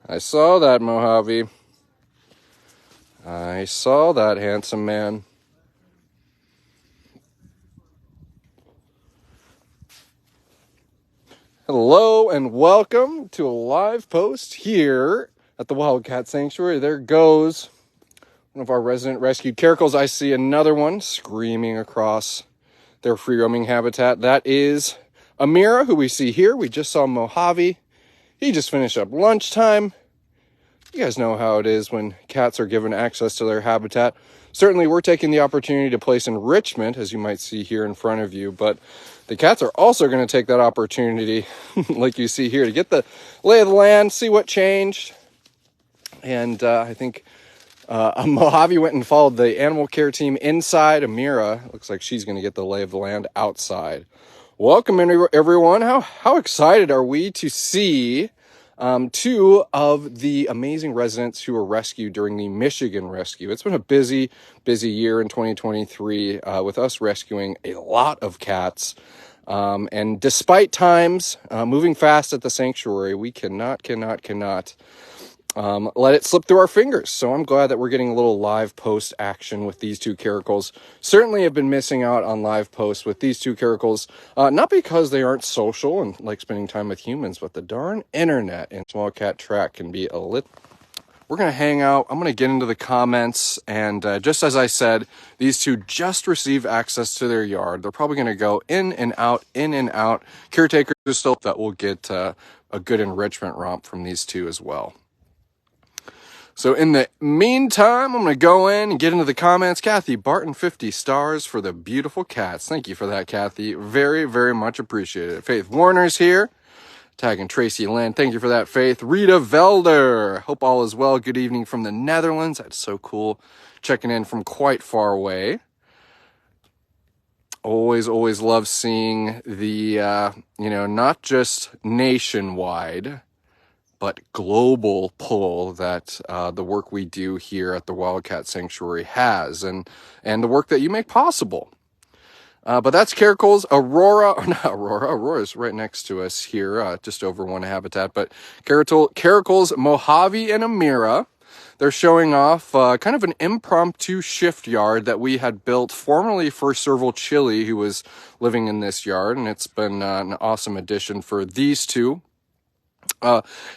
I saw that, Mojave. I saw that, handsome man. Hello and welcome to a live post here at the Wildcat Sanctuary. There goes one of our resident rescued caracals. I see another one screaming across their free roaming habitat. That is Amira, who we see here. We just saw Mojave. He just finished up lunchtime. You guys know how it is when cats are given access to their habitat. Certainly we're taking the opportunity to place enrichment, as you might see here in front of you, but the cats are also going to take that opportunity, like you see here, to get the lay of the land, see what changed. And I think Mojave went and followed the animal care team inside. Amira, looks like she's going to get the lay of the land outside. Welcome, everyone. How excited are we to see two of the amazing residents who were rescued during the Michigan rescue. It's been a busy year in 2023 with us rescuing a lot of cats. And despite times moving fast at the sanctuary, we cannot let it slip through our fingers. So I'm glad that we're getting a little live post action with these two caracals. Certainly have been missing out on live posts with these two caracals, not because they aren't social and like spending time with humans, but the darn internet and small cat track can be a little... We're going to hang out. I'm going to get into the comments. And just as I said, these two just received access to their yard. They're probably going to go in and out. Caretakers are still that will get a good enrichment romp from these two as well. So in the meantime, I'm going to go in and get into the comments. Kathy Barton, 50 stars for the beautiful cats. Thank you for that, Kathy. Very, very much appreciated. Faith Warner's here. Tagging Tracy Lynn. Thank you for that, Faith. Rita Velder. Hope all is well. Good evening from the Netherlands. That's so cool. Checking in from quite far away. Always love seeing the, not just nationwide, but global pull that the work we do here at the Wildcat Sanctuary has, and the work that you make possible. But that's caracals. Aurora's right next to us here, just over one habitat. But caracals, Mojave and Amira, they're showing off kind of an impromptu shift yard that we had built formerly for Serval Chili, who was living in this yard, and it's been an awesome addition for these two.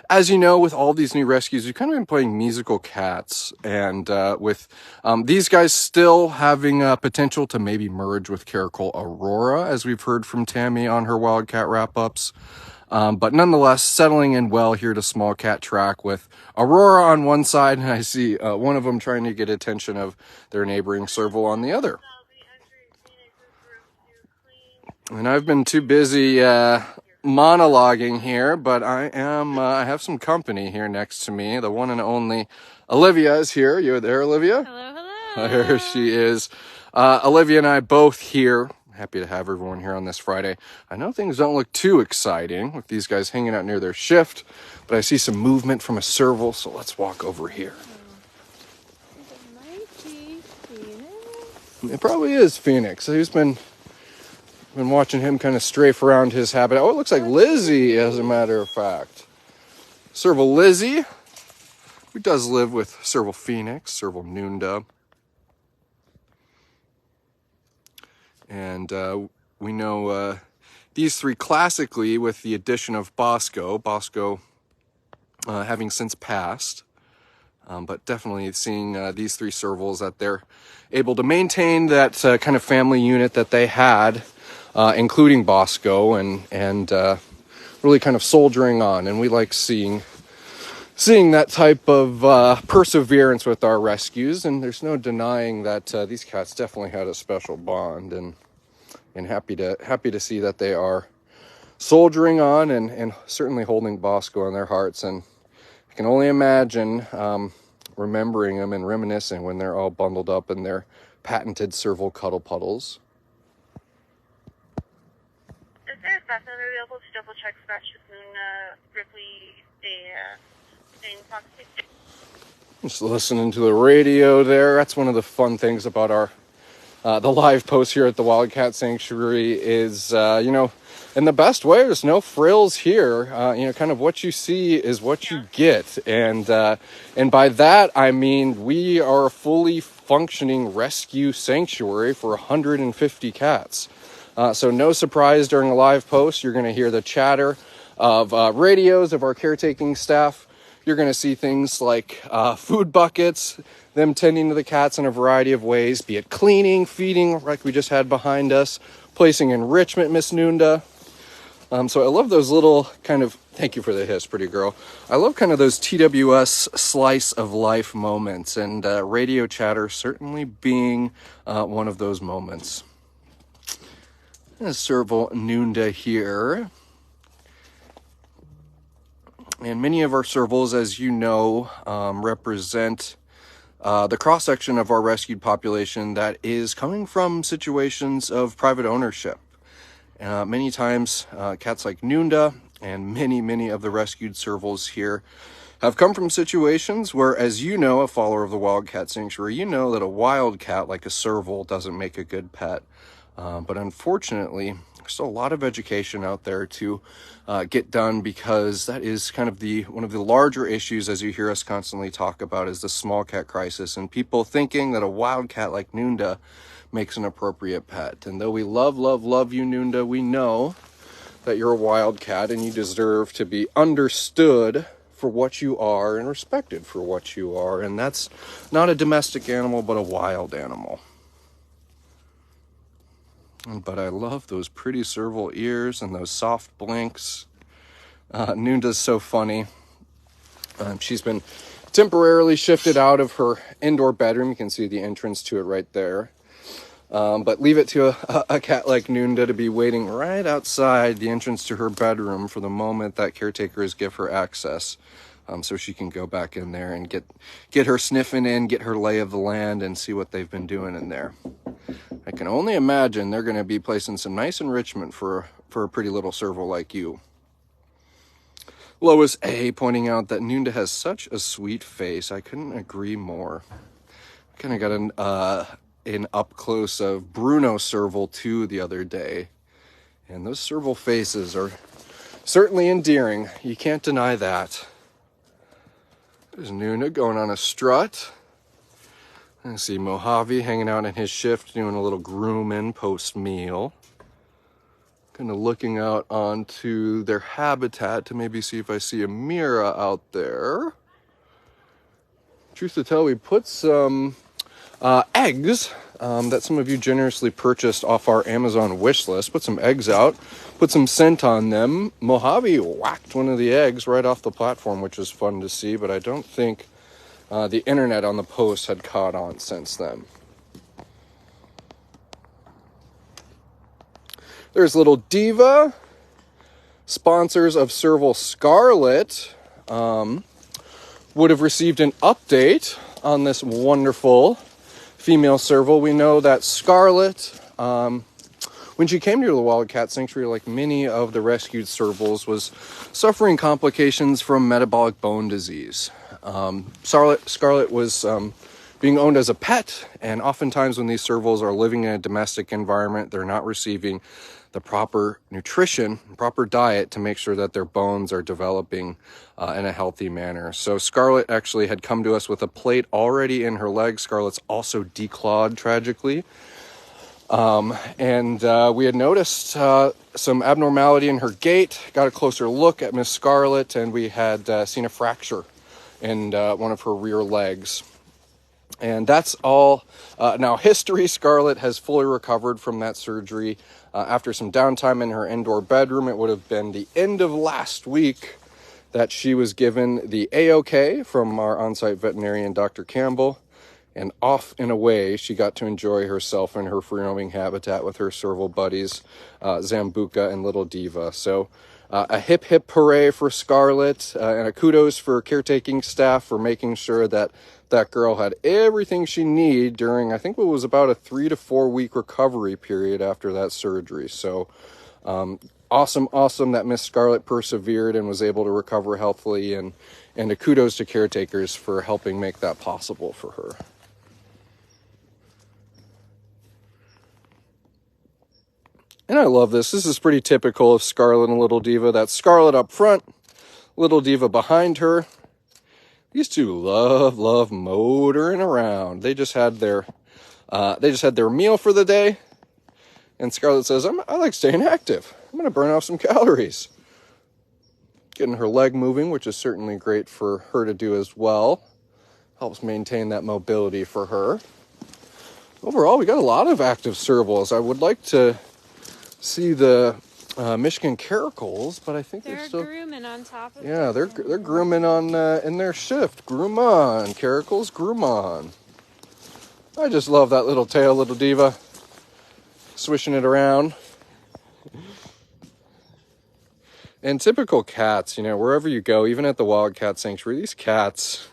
As you know, with all these new rescues, we've kind of been playing musical cats, and with these guys still having potential to maybe merge with caracal Aurora, as we've heard from Tammy on her Wildcat wrap-ups. But nonetheless, settling in well here to small cat track with Aurora on one side, and I see one of them trying to get attention of their neighboring Serval on the other. And I've been too busy monologuing here, but I have some company here next to me. The one and only Olivia is here. You're there, Olivia? Hello. There she is. Olivia and I both here. Happy to have everyone here on this Friday. I know things don't look too exciting with these guys hanging out near their shift, but I see some movement from a Serval, so let's walk over here. It probably is Phoenix. He's been watching him kind of strafe around his habitat. Oh, it looks like Lizzie, as a matter of fact. Serval Lizzie, who does live with Serval Phoenix, Serval Noondub. And we know these three classically with the addition of Bosco having since passed. But definitely seeing these three Servals that they're able to maintain that kind of family unit that they had, including Bosco, and really kind of soldiering on. And we like seeing that type of perseverance with our rescues. And there's no denying that these cats definitely had a special bond, and happy to see that they are soldiering on and certainly holding Bosco in their hearts. And I can only imagine remembering them and reminiscing when they're all bundled up in their patented Serval cuddle puddles. Is there a specimen available to double check scratch between Ripley and Foxy? Just listening to the radio there. That's one of the fun things about our the live post here at the Wildcat Sanctuary is, you know, in the best way. There's no frills here. You know, kind of what you see is what you get. And by that, I mean, we are a fully functioning rescue sanctuary for 150 cats. So no surprise, during a live post, you're going to hear the chatter of radios of our caretaking staff. You're going to see things like food buckets, them tending to the cats in a variety of ways, be it cleaning, feeding, like we just had behind us, placing enrichment, Miss Nunda. So I love those little kind of, thank you for the hiss, pretty girl. I love kind of those TWS slice of life moments, and radio chatter certainly being one of those moments. Serval Nunda here. And many of our servals, as you know, represent the cross-section of our rescued population that is coming from situations of private ownership. Many times, cats like Nunda and many of the rescued servals here have come from situations where, as you know, a follower of the Wildcat Sanctuary, you know that a wildcat like a serval doesn't make a good pet. But unfortunately, there's still a lot of education out there to get done, because that is kind of one of the larger issues, as you hear us constantly talk about, is the small cat crisis, and people thinking that a wildcat like Nunda makes an appropriate pet. And though we love you, Nunda, we know that you're a wildcat and you deserve to be understood for what you are and respected for what you are. And that's not a domestic animal, but a wild animal. But I love those pretty serval ears and those soft blinks. Nunda's so funny. She's been temporarily shifted out of her indoor bedroom. You can see the entrance to it right there. But leave it to a cat like Nunda to be waiting right outside the entrance to her bedroom for the moment that caretakers give her access, so she can go back in there and get her sniffing in, get her lay of the land, and see what they've been doing in there. I can only imagine they're going to be placing some nice enrichment for a pretty little serval like you. Lois A. pointing out that Nunda has such a sweet face. I couldn't agree more. Kind of got an up close of Bruno serval too the other day, and those serval faces are certainly endearing. You can't deny that. There's Nuna going on a strut. I see Mojave hanging out in his shift, doing a little grooming post-meal. Kind of looking out onto their habitat to maybe see if I see Amira out there. Truth to tell, we put some eggs that some of you generously purchased off our Amazon wish list. Put some eggs out, put some scent on them. Mojave whacked one of the eggs right off the platform, which was fun to see, but I don't think the internet on the post had caught on since then. There's little Diva, sponsors of Serval Scarlet, would have received an update on this wonderful female serval. We know that Scarlet, when she came to the Wildcat Sanctuary, like many of the rescued servals, was suffering complications from metabolic bone disease. Scarlet was being owned as a pet, and oftentimes when these servals are living in a domestic environment, they're not receiving the proper nutrition, proper diet to make sure that their bones are developing in a healthy manner. So Scarlet actually had come to us with a plate already in her leg. Scarlet's also declawed, tragically. And we had noticed some abnormality in her gait, got a closer look at Miss Scarlet, and we had seen a fracture in one of her rear legs. And that's all now history. Scarlet has fully recovered from that surgery. After some downtime in her indoor bedroom, it would have been the end of last week that she was given the A-OK from our on-site veterinarian, Dr. Campbell. And off and away, she got to enjoy herself in her free-roaming habitat with her serval buddies, Zambuca and Little Diva. So a hip hooray for Scarlet, and a kudos for caretaking staff for making sure that that girl had everything she needed during, I think it was about a 3 to 4 week recovery period after that surgery. So awesome that Miss Scarlet persevered and was able to recover healthily, and a kudos to caretakers for helping make that possible for her. And I love this. This is pretty typical of Scarlet and Little Diva. That's Scarlet up front, Little Diva behind her. These two love motoring around. They just had their meal for the day. And Scarlet says, I like staying active. I'm going to burn off some calories. Getting her leg moving, which is certainly great for her to do as well. Helps maintain that mobility for her. Overall, we got a lot of active servals. I would like to see the Michigan caracals, but I think they're still grooming on top of they're grooming on in their shift. Groom on, caracals, groom on. I just love that little tail, Little Diva. Swishing it around. And typical cats, wherever you go, even at the Wildcat Sanctuary, these cats,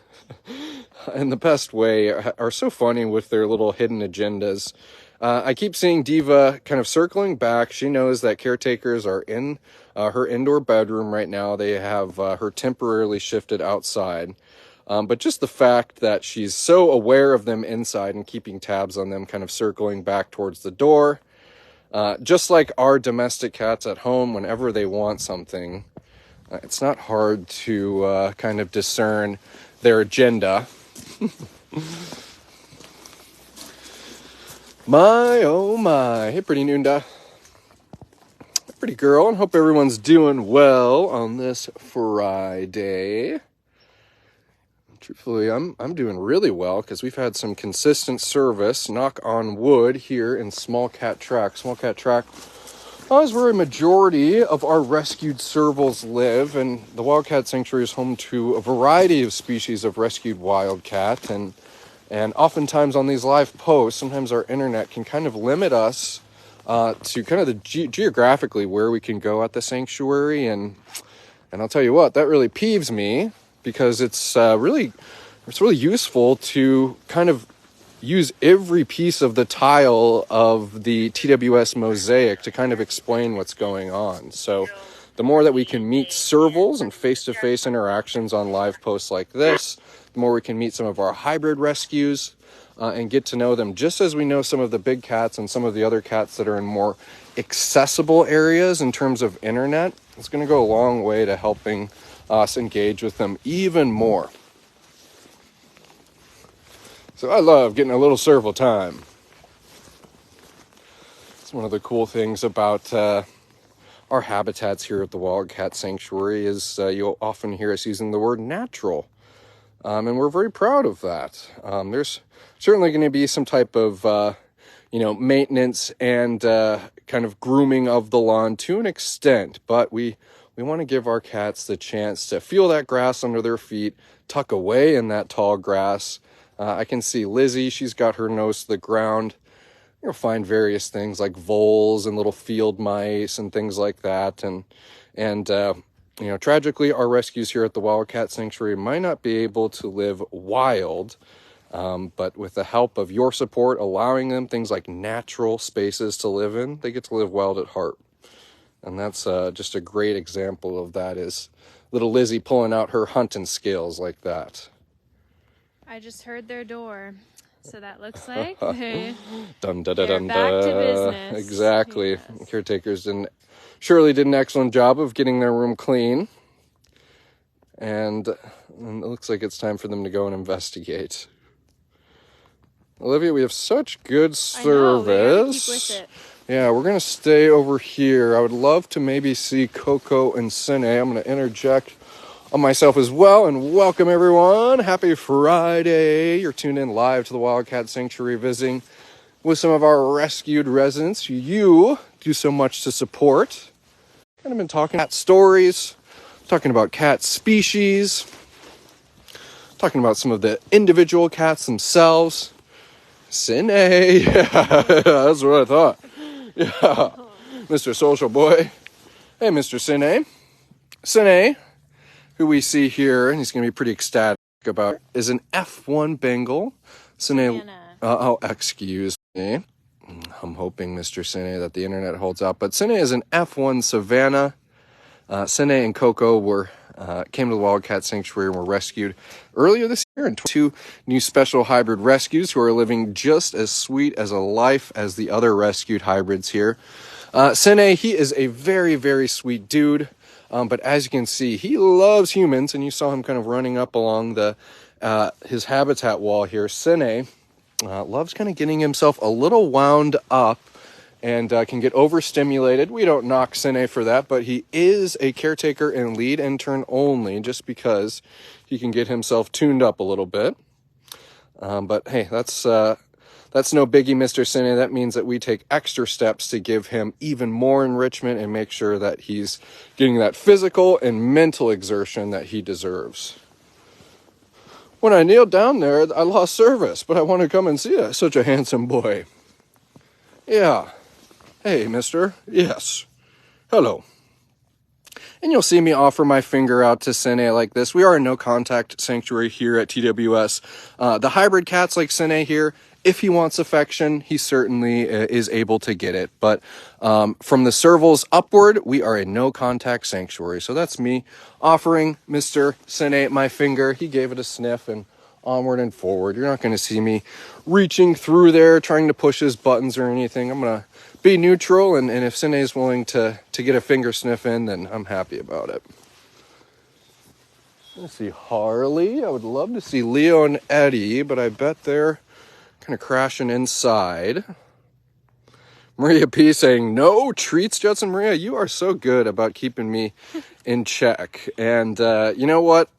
in the best way, are so funny with their little hidden agendas. I keep seeing Diva kind of circling back. She knows that caretakers are in her indoor bedroom right now. They have her temporarily shifted outside. But just the fact that she's so aware of them inside and keeping tabs on them, kind of circling back towards the door. Just like our domestic cats at home, whenever they want something, it's not hard to kind of discern their agenda. My, oh my. Hey, pretty Noonda. Pretty girl, and hope everyone's doing well on this Friday. Truthfully, I'm doing really well because we've had some consistent service, knock on wood, here in Small Cat Track. Small Cat Track is where a majority of our rescued servals live, and the Wildcat Sanctuary is home to a variety of species of rescued wildcat, and oftentimes on these live posts, sometimes our internet can kind of limit us to kind of the geographically where we can go at the sanctuary, and I'll tell you what, that really peeves me, because it's really useful to kind of use every piece of the tile of the TWS mosaic to kind of explain what's going on. So the more that we can meet servals and face-to-face interactions on live posts like this, the more we can meet some of our hybrid rescues and get to know them just as we know some of the big cats and some of the other cats that are in more accessible areas in terms of internet. It's going to go a long way to helping us engage with them even more. So I love getting a little serval time. It's one of the cool things about our habitats here at the Wildcat Sanctuary is you'll often hear us using the word natural. And we're very proud of that. There's certainly going to be some type of, maintenance and kind of grooming of the lawn to an extent, but we want to give our cats the chance to feel that grass under their feet, tuck away in that tall grass. I can see Lizzie, she's got her nose to the ground. You'll find various things like voles and little field mice and things like that. And tragically, our rescues here at the Wildcat Sanctuary might not be able to live wild, but with the help of your support, allowing them things like natural spaces to live in, they get to live wild at heart. And that's just a great example of that is little Lizzie pulling out her hunting skills like that. I just heard their door, so that looks like they're dun, back to business. Exactly. Yes. Caretakers surely did an excellent job of getting their room clean. And it looks like it's time for them to go and investigate. Olivia, we have such good service. Keep with it. Yeah, we're going to stay over here. I would love to maybe see Coco and Sine. I'm going to interject on myself as well and welcome everyone. Happy Friday. You're tuned in live to the Wildcat Sanctuary, visiting with some of our rescued residents you do so much to support. Kind of been talking cat stories, talking about cat species, talking about some of the individual cats themselves. Sine, yeah, that's what I thought. Yeah, Mr. Social Boy. Hey, Mr. Sine. Sine, who we see here, and he's going to be pretty ecstatic about, is an F1 Bengal. Sine, excuse me. I'm hoping, Mr. Sine, that the internet holds out. But Sine is an F1 Savannah. Sine and Coco came to the Wildcat Sanctuary and were rescued earlier this year. And 2 new special hybrid rescues who are living just as sweet as a life as the other rescued hybrids here. Sine, he is a very, very sweet dude. But as you can see, he loves humans, and you saw him kind of running up along the his habitat wall here. Sine loves kind of getting himself a little wound up and can get overstimulated. We don't knock Sine for that, but he is a caretaker and lead intern only, just because he can get himself tuned up a little bit. But hey, that's no biggie, Mr. Sine. That means that we take extra steps to give him even more enrichment and make sure that he's getting that physical and mental exertion that he deserves. When I kneeled down there, I lost service, but I want to come and see that. Such a handsome boy. Yeah. Hey, mister. Yes. Hello. And you'll see me offer my finger out to Sine like this. We are a no-contact sanctuary here at TWS. The hybrid cats like Sine here, if he wants affection, he certainly is able to get it. But from the servals upward, we are a no-contact sanctuary. So that's me offering Mr. Sine my finger. He gave it a sniff and onward and forward. You're not going to see me reaching through there, trying to push his buttons or anything. I'm going to be neutral, and if Sine is willing to get a finger sniff in, then I'm happy about it. Let's see, Harley. I would love to see Leo and Eddie, but I bet they're kind of crashing inside. Maria P saying, no treats, Judson. Maria, you are so good about keeping me in check. And you know what?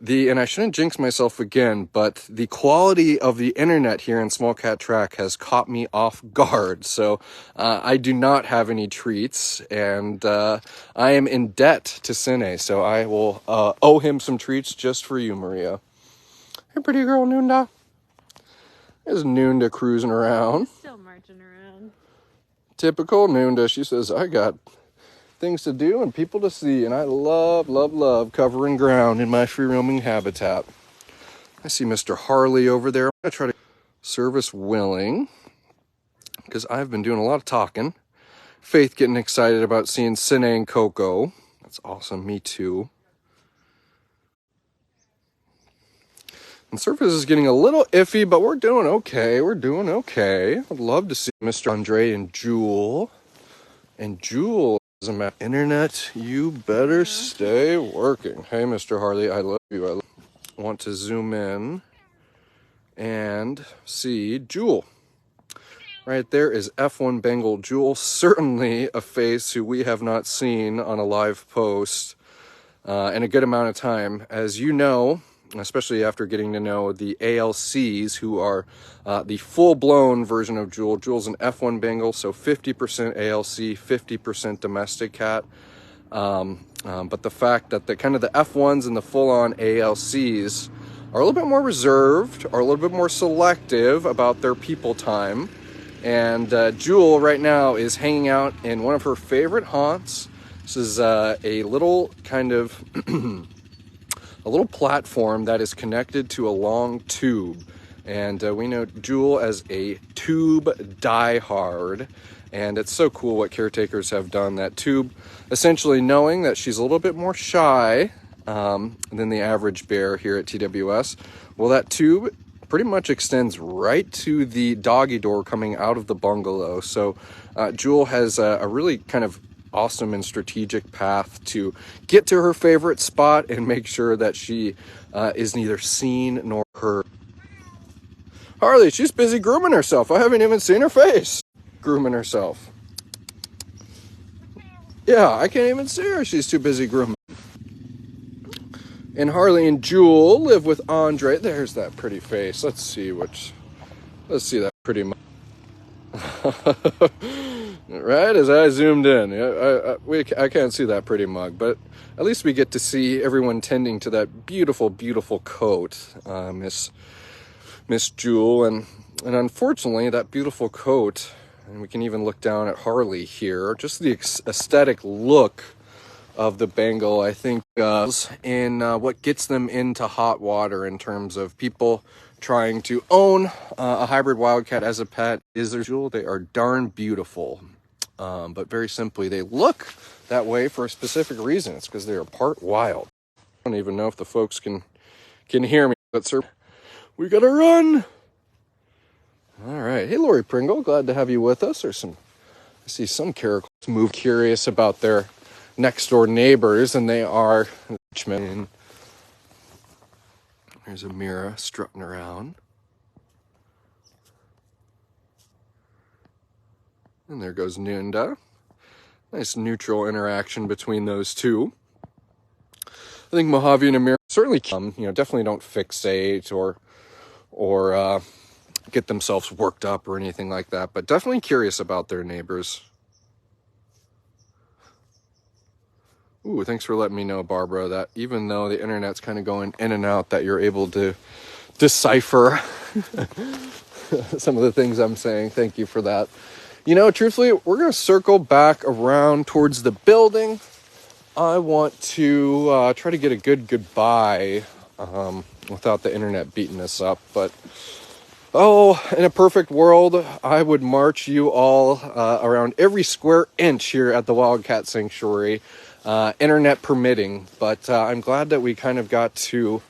And I shouldn't jinx myself again, but the quality of the internet here in Small Cat Track has caught me off guard. So I do not have any treats, and I am in debt to Sine. So I will owe him some treats just for you, Maria. Hey, pretty girl, Noonda. There's Noonda cruising around. Still marching around. Typical Noonda. She says, I got things to do and people to see, and I love, love, love covering ground in my free roaming habitat. I see Mr. Harley over there. I'm going to try to service willing, because I've been doing a lot of talking. Faith getting excited about seeing Sine and Coco. That's awesome. Me too. And service is getting a little iffy, but we're doing okay. We're doing okay. I'd love to see Mr. Andre and Jewel. And Jewel, internet, you better stay working. Hey, Mr. Harley, I love you. I want to zoom in and see Jewel. Right there is F1 Bengal Jewel. Certainly a face who we have not seen on a live post in a good amount of time. As you know, especially after getting to know the ALCs, who are the full-blown version of Jewel. Jewel's an F1 Bengal, so 50% ALC, 50% domestic cat. But the fact that the kind of the F1s and the full-on ALCs are a little bit more reserved, are a little bit more selective about their people time. And Jewel right now is hanging out in one of her favorite haunts. This is a little kind of a little platform that is connected to a long tube. And we know Jewel as a tube diehard. And it's so cool what caretakers have done. That tube, essentially knowing that she's a little bit more shy than the average bear here at TWS. Well, that tube pretty much extends right to the doggy door coming out of the bungalow. So Jewel has a really kind of awesome and strategic path to get to her favorite spot and make sure that she is neither seen nor heard. Harley, she's busy grooming herself. I haven't even seen her face. Grooming herself. Yeah, I can't even see her. She's too busy grooming. And Harley and Jewel live with Andre. There's that pretty face. Let's see that pretty mug. Right as I zoomed in, I can't see that pretty mug, but at least we get to see everyone tending to that beautiful, beautiful coat, Miss Jewel, and unfortunately that beautiful coat, and we can even look down at Harley here. Just the aesthetic look of the Bengal, I think, in what gets them into hot water in terms of people trying to own a hybrid wildcat as a pet. Is their Jewel? They are darn beautiful. But very simply, they look that way for a specific reason. It's because they are part wild. I don't even know if the folks can hear me, but sir, we gotta run. All right. Hey, Lori Pringle, glad to have you with us. There's some I see some caracals move curious about their next door neighbors, and they are enrichment. There's Amira strutting around. And there goes Nunda. Nice neutral interaction between those two. I think Mojave and Amira certainly definitely don't fixate or get themselves worked up or anything like that, but definitely curious about their neighbors. Ooh, thanks for letting me know, Barbara, that even though the internet's kind of going in and out, that you're able to decipher some of the things I'm saying. Thank you for that. You know, truthfully, we're going to circle back around towards the building. I want to try to get a good goodbye without the internet beating us up. But, in a perfect world, I would march you all around every square inch here at the Wildcat Sanctuary, internet permitting. But I'm glad that we kind of got to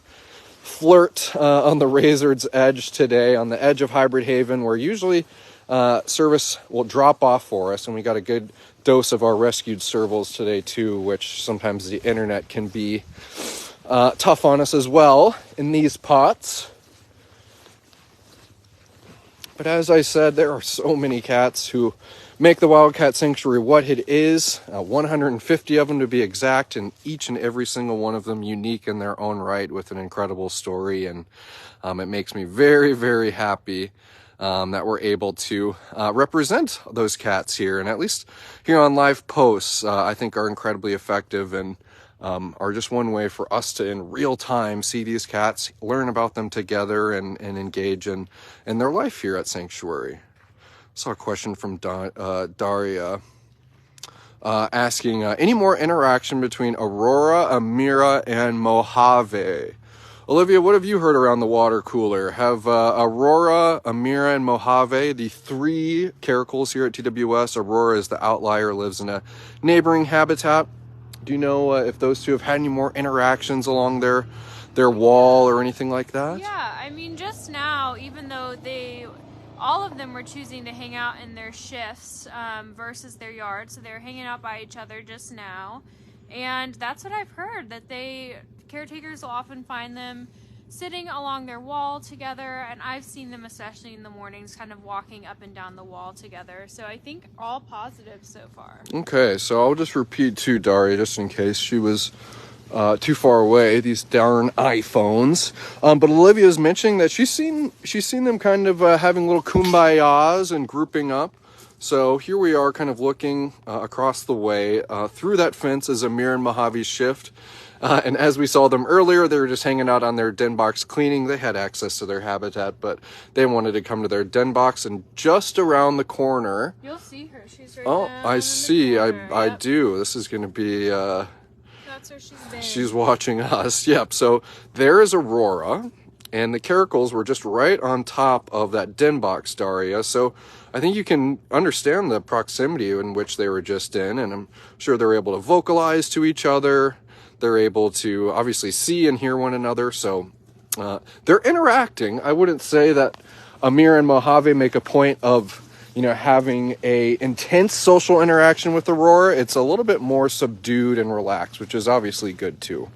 flirt on the razor's edge today, on the edge of Hybrid Haven, where usually service will drop off for us, and we got a good dose of our rescued servals today too, which sometimes the internet can be tough on us as well in these pots. But as I said, there are so many cats who make the Wildcat Sanctuary what it is, 150 of them to be exact, and each and every single one of them unique in their own right with an incredible story. And it makes me very, very happy that we're able to represent those cats here, and at least here on live posts, I think are incredibly effective and are just one way for us to, in real time, see these cats, learn about them together, and engage in their life here at Sanctuary. Saw a question from Daria asking, any more interaction between Aurora, Amira, and Mojave? Olivia, what have you heard around the water cooler? Have Aurora, Amira, and Mojave, the three caracals here at TWS, Aurora is the outlier, lives in a neighboring habitat. Do you know if those two have had any more interactions along their wall or anything like that? Yeah, I mean, just now, even though all of them were choosing to hang out in their shifts versus their yard, so they were hanging out by each other just now. And that's what I've heard, that caretakers will often find them sitting along their wall together, and I've seen them, especially in the mornings, kind of walking up and down the wall together. So I think all positive so far. Okay, so I'll just repeat to Daria, just in case she was too far away, these darn iPhones. But Olivia's mentioning that she's seen them kind of having little kumbayas and grouping up. So here we are kind of looking across the way. Through that fence is Amir and Mojave's shift. And as we saw them earlier, they were just hanging out on their den box cleaning. They had access to their habitat, but they wanted to come to their den box. And just around the corner... You'll see her. She's right down I see. I do. This is going to be... That's where she's been. She's watching us. Yep. So there is Aurora. And the caracals were just right on top of that den box, Daria. So I think you can understand the proximity in which they were just in. And I'm sure they're able to vocalize to each other. They're able to obviously see and hear one another. So they're interacting. I wouldn't say that Amir and Mojave make a point of, having a intense social interaction with Aurora. It's a little bit more subdued and relaxed, which is obviously good too.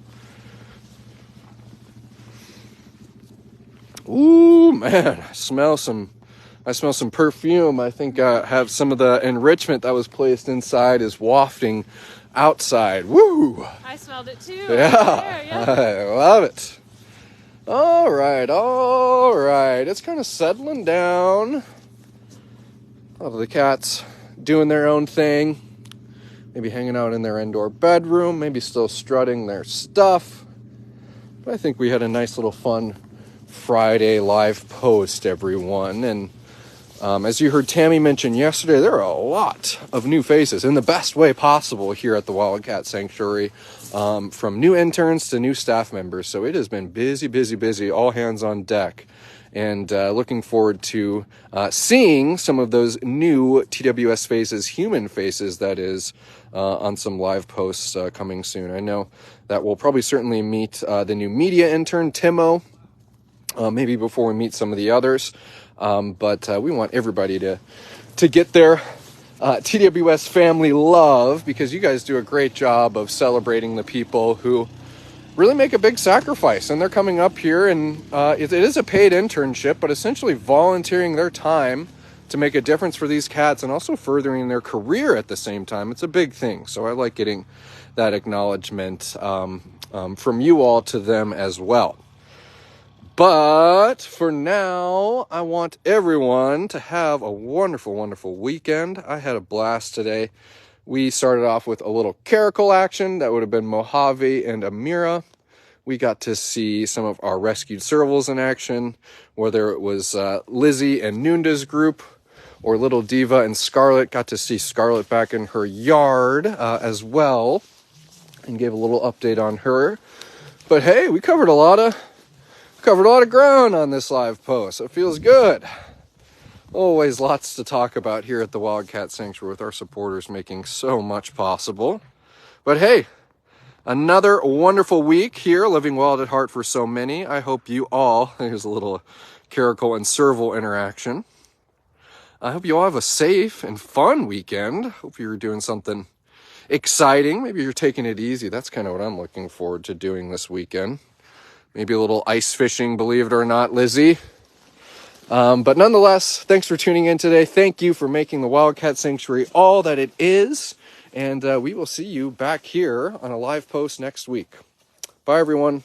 Ooh, man, I smell some perfume. I think I have some of the enrichment that was placed inside is wafting outside. Woo! I smelled it too. Yeah. I love it. All right. It's kind of settling down. All of the cats doing their own thing. Maybe hanging out in their indoor bedroom. Maybe still strutting their stuff. But I think we had a nice little fun Friday live post, everyone. And as you heard Tammy mention yesterday, there are a lot of new faces in the best way possible here at the Wildcat Sanctuary, from new interns to new staff members. So it has been busy, all hands on deck. And looking forward to seeing some of those new TWS faces, human faces, that is, on some live posts coming soon. I know that we'll probably certainly meet the new media intern, Timo, maybe before we meet some of the others. But we want everybody to get their TWS Family Love, because you guys do a great job of celebrating the people who really make a big sacrifice, and they're coming up here, and it is a paid internship, but essentially volunteering their time to make a difference for these cats and also furthering their career at the same time. It's a big thing, so I like getting that acknowledgement from you all to them as well. But for now, I want everyone to have a wonderful, wonderful weekend. I had a blast today. We started off with a little caracal action. That would have been Mojave and Amira. We got to see some of our rescued servals in action, whether it was Lizzie and Noonda's group or Little Diva and Scarlet. Got to see Scarlet back in her yard as well and gave a little update on her. But hey, we covered a lot of ground on this live post. It feels good. Always lots to talk about here at the Wildcat Sanctuary with our supporters making so much possible. But hey, another wonderful week here, living wild at heart for so many. I hope you all, here's a little caracal and serval interaction. I hope you all have a safe and fun weekend. Hope you're doing something exciting. Maybe you're taking it easy. That's kind of what I'm looking forward to doing this weekend. Maybe a little ice fishing, believe it or not, Lizzie. But nonetheless, thanks for tuning in today. Thank you for making the Wildcat Sanctuary all that it is. And we will see you back here on a live post next week. Bye, everyone.